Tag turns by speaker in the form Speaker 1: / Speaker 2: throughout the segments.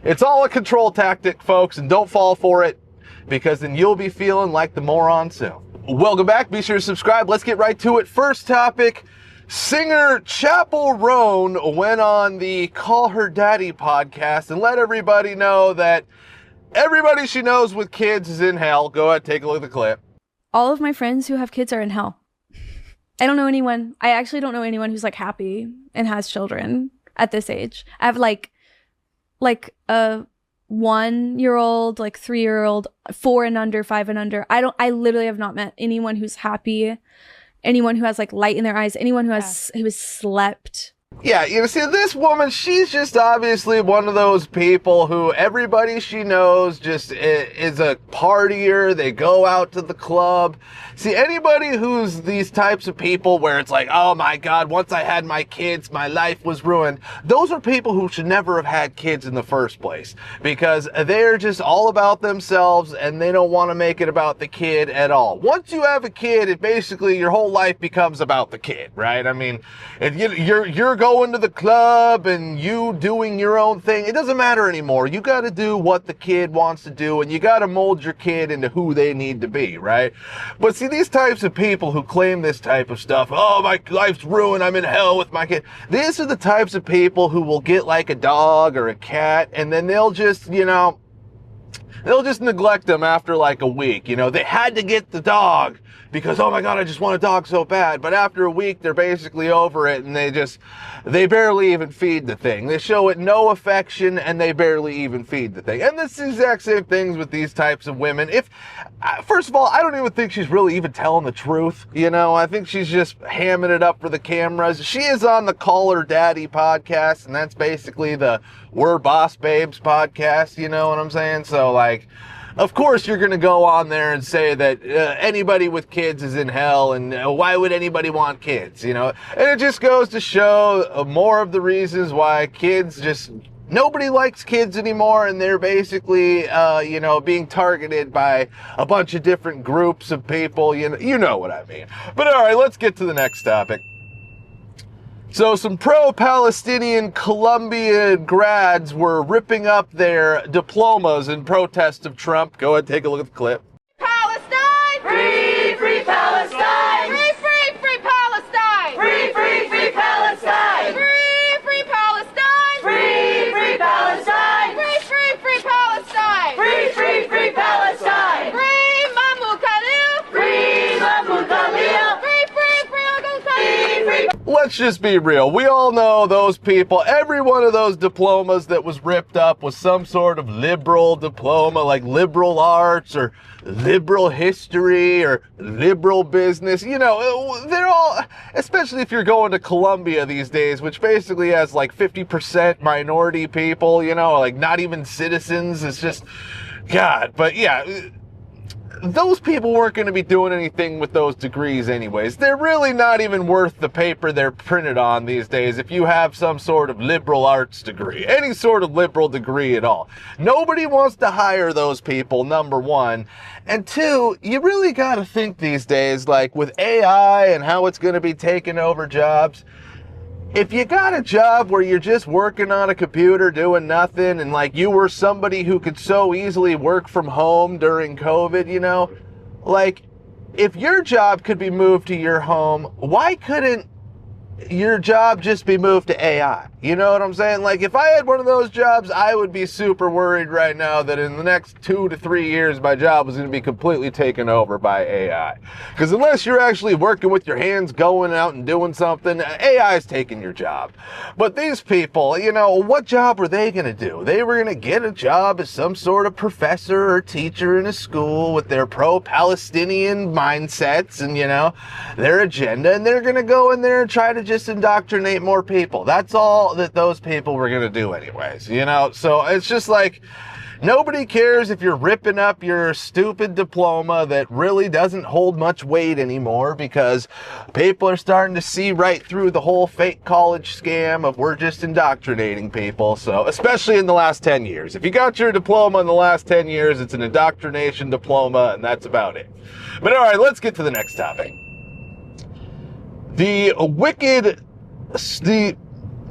Speaker 1: It's all a control tactic, folks, and don't fall for it, because then you'll be feeling like the moron soon. Welcome back. Be sure to subscribe. Let's get right to it. First topic. Singer Chappell Roan went on the Call Her Daddy podcast and let everybody know that everybody she knows with kids is in hell. Go ahead, take a look at the clip.
Speaker 2: All of my friends who have kids are in hell. I don't know anyone. I actually don't know anyone who's like happy and has children at this age. I have like a 1-year-old, like 3-year-old, 4 and under, 5 and under. I literally have not met anyone who's happy, anyone who has like light in their eyes, anyone who has slept.
Speaker 1: Yeah, you see, this woman, she's just obviously one of those people who everybody she knows just is a partier. They go out to the club. See, anybody who's these types of people where it's like, oh my God, once I had my kids, my life was ruined. Those are people who should never have had kids in the first place, because they're just all about themselves and they don't want to make it about the kid at all. Once you have a kid, it basically, your whole life becomes about the kid, right? I mean, if you're going to the club and you doing your own thing, it doesn't matter anymore. You got to do what the kid wants to do, and you got to mold your kid into who they need to be, right? But see, these types of people who claim this type of stuff, oh, my life's ruined, I'm in hell with my kid. These are the types of people who will get like a dog or a cat, and then they'll just, they'll just neglect them after like a week. They had to get the dog because, oh my God, I just want a dog so bad. But after a week, they're basically over it, and they barely even feed the thing. They show it no affection, and they barely even feed the thing. And it's the exact same things with these types of women. First of all, I don't even think she's really even telling the truth. I think she's just hamming it up for the cameras. She is on the Call Her Daddy podcast, and that's basically the We're Boss Babes podcast. You know what I'm saying? So, like, of course you're going to go on there and say that anybody with kids is in hell, and why would anybody want kids, And it just goes to show more of the reasons why nobody likes kids anymore, and they're basically, being targeted by a bunch of different groups of people. You know what I mean. But all right, let's get to the next topic. So some pro-Palestinian Columbia grads were ripping up their diplomas in protest of Trump. Go ahead, take a look at the clip.
Speaker 3: Palestine! Free, free Palestine! Free, free, free Palestine! Free, free, free Palestine! Free, free Palestine! Free, free Palestine! Free, free, free Palestine! Free, free, free Palestine! Free Mahmoud Khalil! Free Mahmoud Khalil! Free, free, free Al-Ghazali! Free, free.
Speaker 1: Let's just be real. We all know those people. Every one of those diplomas that was ripped up was some sort of liberal diploma, like liberal arts or liberal history or liberal business. They're all, especially if you're going to Columbia these days, which basically has like 50% minority people, like not even citizens. It's just, God. But yeah, those people weren't going to be doing anything with those degrees anyways. They're really not even worth the paper they're printed on these days if you have some sort of liberal arts degree, any sort of liberal degree at all. Nobody wants to hire those people, number one. And two, you really got to think these days, like with AI and how it's going to be taking over jobs, if you got a job where you're just working on a computer doing nothing, and like you were somebody who could so easily work from home during COVID, like if your job could be moved to your home, why couldn't your job just be moved to AI? You know what I'm saying? Like if I had one of those jobs, I would be super worried right now that in the next 2 to 3 years, my job was going to be completely taken over by AI. Because unless you're actually working with your hands, going out and doing something, AI is taking your job. But these people, what job were they going to do? They were going to get a job as some sort of professor or teacher in a school with their pro-Palestinian mindsets and, their agenda, and they're going to go in there and try to just indoctrinate more people. That's all that those people were going to do anyways, So it's just like, nobody cares if you're ripping up your stupid diploma that really doesn't hold much weight anymore, because people are starting to see right through the whole fake college scam of we're just indoctrinating people. So especially in the last 10 years. If you got your diploma in the last 10 years, it's an indoctrination diploma, and that's about it. But all right, let's get to the next topic.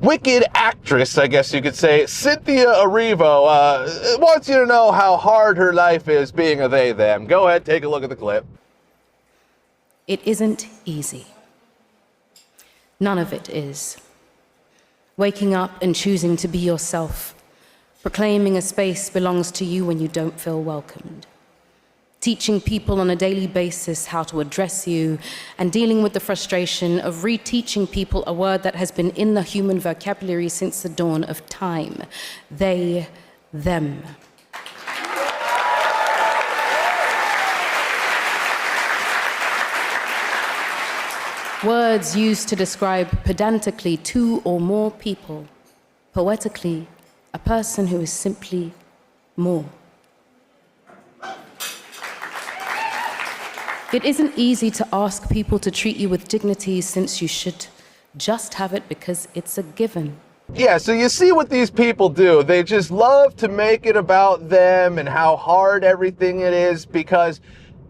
Speaker 1: wicked actress, I guess you could say, Cynthia Erivo, wants you to know how hard her life is being a they, them. Go ahead, take a look at the clip.
Speaker 4: It isn't easy. None of it is. Waking up and choosing to be yourself, proclaiming a space belongs to you when you don't feel welcomed. Teaching people on a daily basis how to address you, and dealing with the frustration of reteaching people a word that has been in the human vocabulary since the dawn of time. They, them. Words used to describe pedantically two or more people, poetically, a person who is simply more. It isn't easy to ask people to treat you with dignity, since you should just have it because it's a given.
Speaker 1: Yeah, so you see what these people do. They just love to make it about them and how hard everything it is, because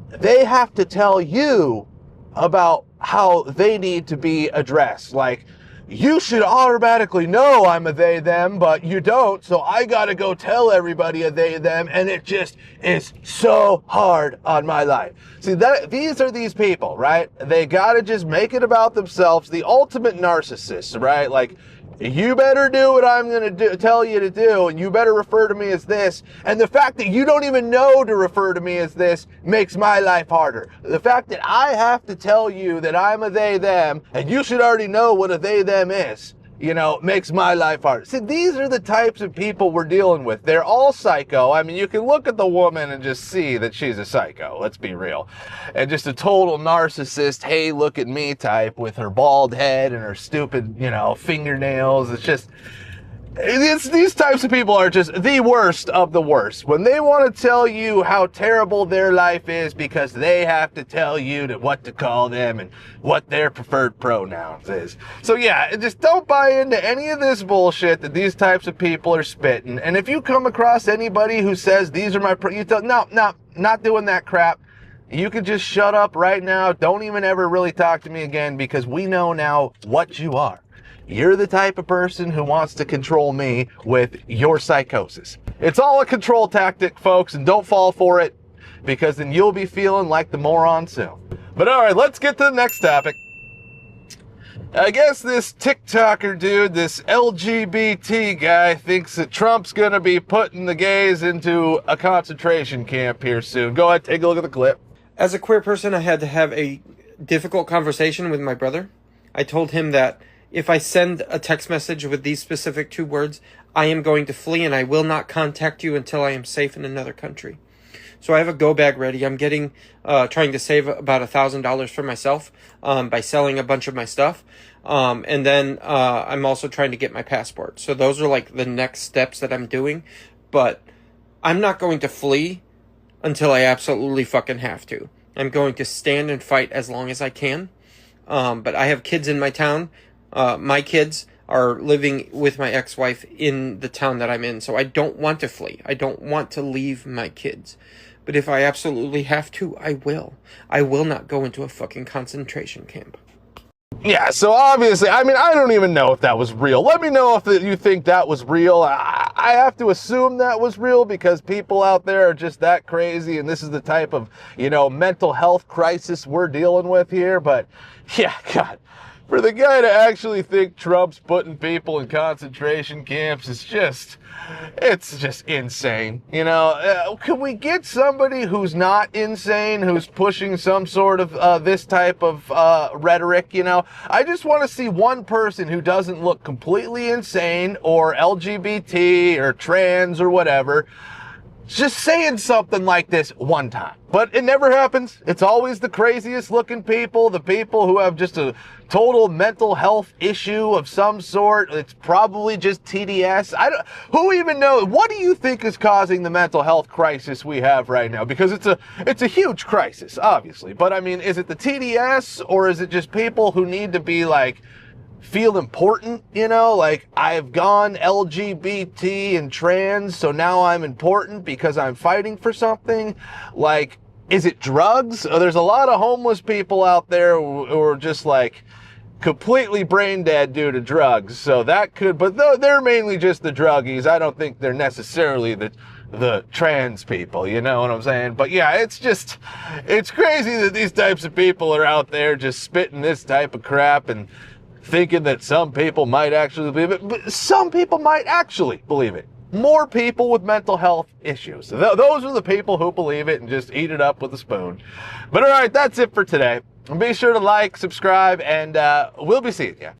Speaker 1: they have to tell you about how they need to be addressed. Like, you should automatically know I'm a they, them, but you don't, so I gotta go tell everybody a they, them, and it just is so hard on my life. See, these are these people, right? They gotta just make it about themselves, the ultimate narcissists, right? Like, you better do what I'm going to tell you to do, and you better refer to me as this. And the fact that you don't even know to refer to me as this makes my life harder. The fact that I have to tell you that I'm a they, them, and you should already know what a they, them is, you know, makes my life harder. See, these are the types of people we're dealing with. They're all psycho. I mean, you can look at the woman and just see that she's a psycho. Let's be real. And just a total narcissist, hey, look at me type with her bald head and her stupid, you know, fingernails. These types of people are just the worst of the worst. When they want to tell you how terrible their life is because they have to tell you what to call them and what their preferred pronouns is. So yeah, just don't buy into any of this bullshit that these types of people are spitting. And if you come across anybody who says these are my, no, not doing that crap. You can just shut up right now. Don't even ever really talk to me again, because we know now what you are. You're the type of person who wants to control me with your psychosis. It's all a control tactic, folks, and don't fall for it, because then you'll be feeling like the moron soon. But all right, let's get to the next topic. I guess this TikToker dude, this LGBT guy, thinks that Trump's going to be putting the gays into a concentration camp here soon. Go ahead, take a look at the clip.
Speaker 5: As a queer person, I had to have a difficult conversation with my brother. I told him that if I send a text message with these specific 2 words, I am going to flee and I will not contact you until I am safe in another country. So I have a go bag ready. I'm trying to save about $1,000 for myself by selling a bunch of my stuff. And then I'm also trying to get my passport. So those are like the next steps that I'm doing. But I'm not going to flee until I absolutely fucking have to. I'm going to stand and fight as long as I can. But I have kids in my town. My kids are living with my ex-wife in the town that I'm in, so I don't want to flee. I don't want to leave my kids. But if I absolutely have to, I will. I will not go into a fucking concentration camp.
Speaker 1: Yeah, so obviously, I mean, I don't even know if that was real. Let me know if you think that was real. I have to assume that was real, because people out there are just that crazy, and this is the type of, you know, mental health crisis we're dealing with here. But yeah, God. For the guy to actually think Trump's putting people in concentration camps is it's just insane. You know, can we get somebody who's not insane, who's pushing some sort of this type of rhetoric, you know? I just want to see one person who doesn't look completely insane or LGBT or trans or whatever, just saying something like this one time. But it never happens. It's always the craziest looking people, the people who have just a total mental health issue of some sort. It's probably just TDS. Who even knows? What do you think is causing the mental health crisis we have right now? Because it's a huge crisis, obviously. But I mean, is it the TDS, or is it just people who need to be like, feel important, you know, like I've gone LGBT and trans, so now I'm important because I'm fighting for something? Like, is it drugs? There's a lot of homeless people out there who are just like completely brain dead due to drugs. So that could, but they're mainly just the druggies. I don't think they're necessarily the trans people, you know what I'm saying? But yeah, it's crazy that these types of people are out there just spitting this type of crap and thinking that some people might actually believe it. But some people might actually believe it. More people with mental health issues. Those are the people who believe it and just eat it up with a spoon. But all right, that's it for today. Be sure to like, subscribe, and we'll be seeing you